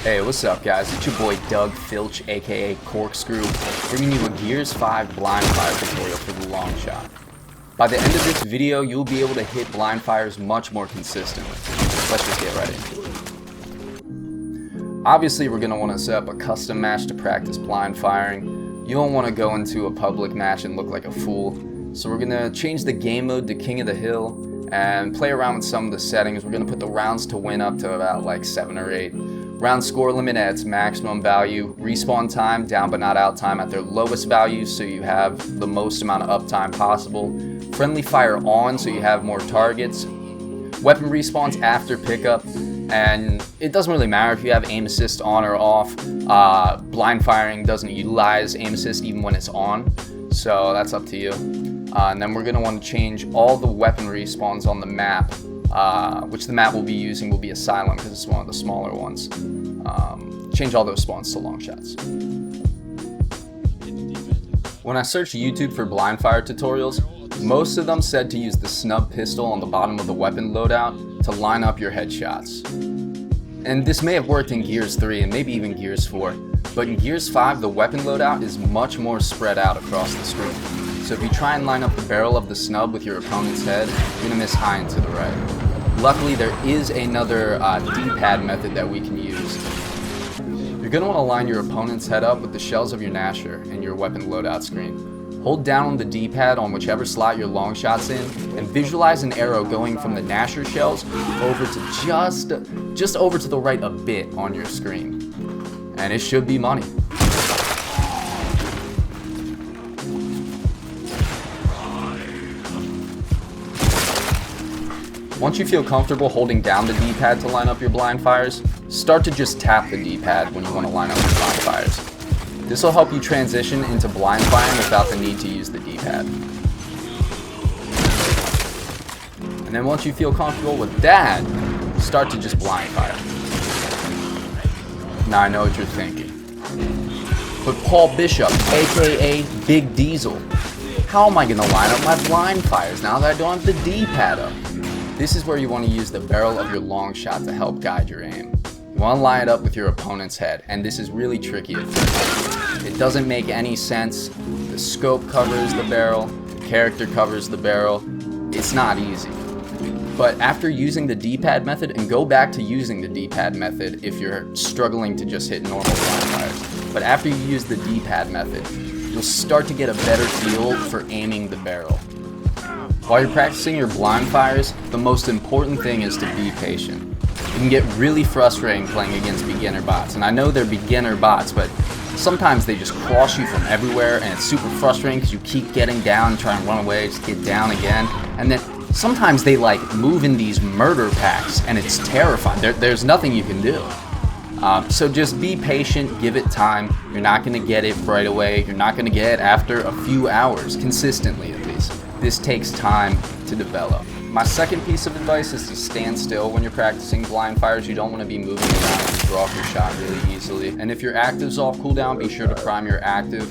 Hey, what's up guys? It's your boy Doug Filch, aka Corkscrew, bringing you a Gears 5 Blindfire tutorial for the long shot. By the end of this video, you'll be able to hit Blindfires much more consistently. Let's just get right into it. Obviously, we're going to want to set up a custom match to practice blind firing. You don't want to go into a public match and look like a fool. So we're going to change the game mode to King of the Hill and play around with some of the settings. We're going to put the rounds to win up to about like 7 or 8. Round score limit at its maximum value. Respawn time, down but not out time at their lowest values, so you have the most amount of uptime possible. Friendly fire on, so you have more targets. Weapon respawns after pickup, and it doesn't really matter if you have aim assist on or off. Blind firing doesn't utilize aim assist even when it's on, so that's up to you. And then we're going to want to change all the weapon respawns on the map. Which the map we'll be using will be Asylum because it's one of the smaller ones. Change all those spawns to long shots. When I searched YouTube for Blindfire tutorials, most of them said to use the snub pistol on the bottom of the weapon loadout to line up your headshots. And this may have worked in Gears 3 and maybe even Gears 4, but in Gears 5 the weapon loadout is much more spread out across the screen. So if you try and line up the barrel of the snub with your opponent's head, you're going to miss high and to the right. Luckily, there is another D-pad method that we can use. You're going to want to line your opponent's head up with the shells of your Nasher and your weapon loadout screen. Hold down on the D-pad on whichever slot your long shot's in, and visualize an arrow going from the Nasher shells over to just over to the right a bit on your screen. And it should be money. Once you feel comfortable holding down the D-pad to line up your blind fires, start to just tap the D-pad when you want to line up your blind fires. This will help you transition into blind firing without the need to use the D-pad. And then once you feel comfortable with that, start to just blind fire. Now I know what you're thinking. But Paul Bishop, aka Big Diesel, how am I going to line up my blind fires now that I don't have the D-pad up? This is where you want to use the barrel of your long shot to help guide your aim. You want to line it up with your opponent's head, and this is really tricky at first. It doesn't make any sense. The scope covers the barrel, the character covers the barrel. It's not easy. But after using the D-pad method, and go back to using the D-pad method if you're struggling to just hit normal blind fires. But after you use the D-pad method, you'll start to get a better feel for aiming the barrel. While you're practicing your blind fires, the most important thing is to be patient. You can get really frustrating playing against beginner bots, and I know they're beginner bots, but sometimes they just cross you from everywhere, and it's super frustrating because you keep getting down and try and run away, just get down again, and then sometimes they like move in these murder packs, and it's terrifying. There's nothing you can do. So just be patient, give it time. You're not going to get it right away. You're not going to get it after a few hours, consistently at least. This takes time to develop. My second piece of advice is to stand still when you're practicing blind fires. You don't want to be moving around and draw off your shot really easily. And if your active's off cooldown, be sure to prime your active.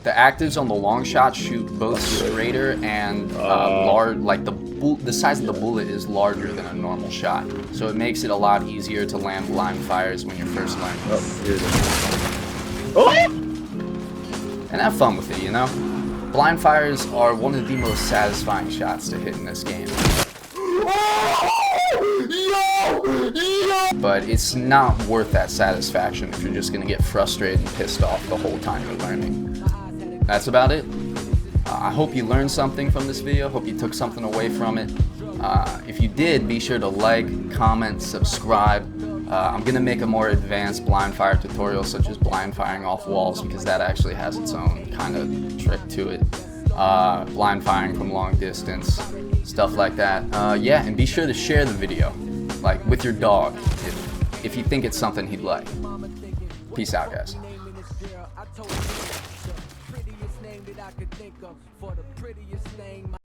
The actives on the long shot shoot both straighter and large, like the size of the bullet is larger than a normal shot. So it makes it a lot easier to land blind fires when you're first learning. And have fun with it, you know? Blind fires are one of the most satisfying shots to hit in this game. But it's not worth that satisfaction if you're just going to get frustrated and pissed off the whole time you're learning. That's about it. I hope you learned something from this video. Hope you took something away from it. If you did, be sure to like, comment, subscribe. I'm going to make a more advanced blind fire tutorial, such as blind firing off walls, because that actually has its own kind of trick to it. Blind firing from long distance, stuff like that. Yeah, and be sure to share the video, like with your dog, if you think it's something he'd like. Peace out, guys.